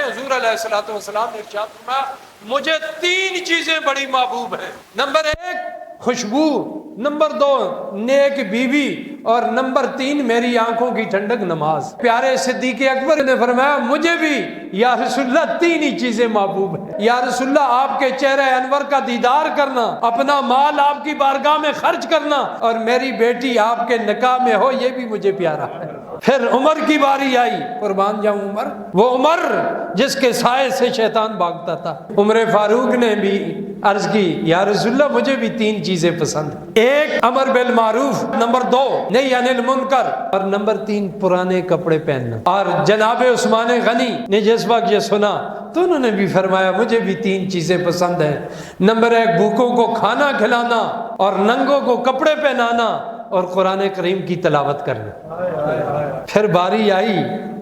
حضور علیہ الصلوۃ والسلام نے ارشاد فرمایا مجھے 3 چیزیں بڑی محبوب ہیں۔ نمبر 1 خوشبو، نمبر 2 نیک بیوی، اور نمبر 3 میری آنکھوں کی ٹھنڈک نماز۔ پیارے صدیق اکبر نے فرمایا مجھے بھی یا رسول اللہ 3 ہی چیزیں محبوب ہیں۔ یا رسول اللہ آپ کے چہرے انور کا دیدار کرنا، اپنا مال آپ کی بارگاہ میں خرچ کرنا، اور میری بیٹی آپ کے نکاح میں ہو، یہ بھی مجھے پیارا ہے۔ پھر عمر کی باری آئی، قربان جاؤں عمر، وہ عمر جس کے سائے سے شیطان بھاگتا تھا۔ عمر فاروق نے بھی عرض کی یا رسول اللہ مجھے بھی 3 چیزیں پسند ہیں، 1 امر بالمعروف، نمبر 2 نہی عن المنکر، اور نمبر 3 پرانے کپڑے پہننا۔ اور جناب عثمان غنی نے جس وقت یہ سنا تو انہوں نے بھی فرمایا مجھے بھی 3 چیزیں پسند ہیں، نمبر 1 بھوکوں کو کھانا کھلانا، اور ننگوں کو کپڑے پہنانا، اور قرآن کریم کی تلاوت کرنا۔ پھر باری آئی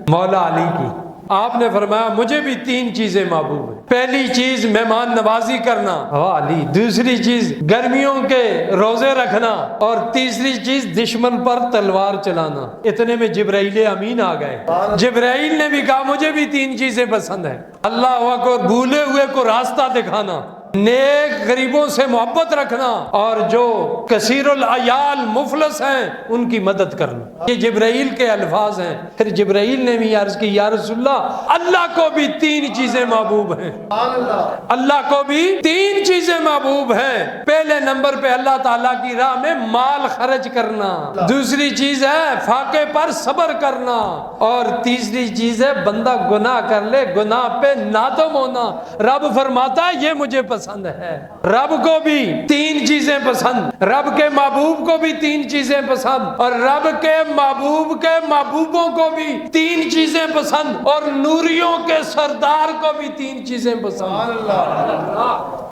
مولا علی کی، آپ نے فرمایا مجھے بھی 3 چیزیں محبوب ہیں۔ پہلی چیز مہمان نوازی کرنا، علی، دوسری چیز گرمیوں کے روزے رکھنا، اور تیسری چیز دشمن پر تلوار چلانا۔ اتنے میں جبرائیل امین آ گئے، جبرائیل نے بھی کہا مجھے بھی 3 چیزیں پسند ہیں، اللہ اکبر، بھولے ہوئے کو راستہ دکھانا، نیک غریبوں سے محبت رکھنا، اور جو کثیر العیال مفلس ہیں ان کی مدد کرنا۔ یہ جبرائیل کے الفاظ ہیں۔ پھر جبرائیل نے بھی عرض کی یا رسول اللہ اللہ کو بھی 3 چیزیں محبوب ہیں، اللہ کو بھی 3 چیزیں محبوب ہیں۔ پہلے نمبر پہ اللہ تعالیٰ کی راہ میں مال خرچ کرنا، دوسری چیز ہے فاقے پر صبر کرنا، اور تیسری چیز ہے بندہ گناہ کر لے گناہ پہ نادم ہونا۔ رب فرماتا ہے یہ مجھے پسند ہے۔ رب کو بھی 3 چیزیں پسند، رب کے محبوب کو بھی 3 چیزیں پسند، اور رب کے محبوب کے محبوبوں کو بھی 3 چیزیں پسند، اور نوریوں کے سردار کو بھی 3 چیزیں پسند۔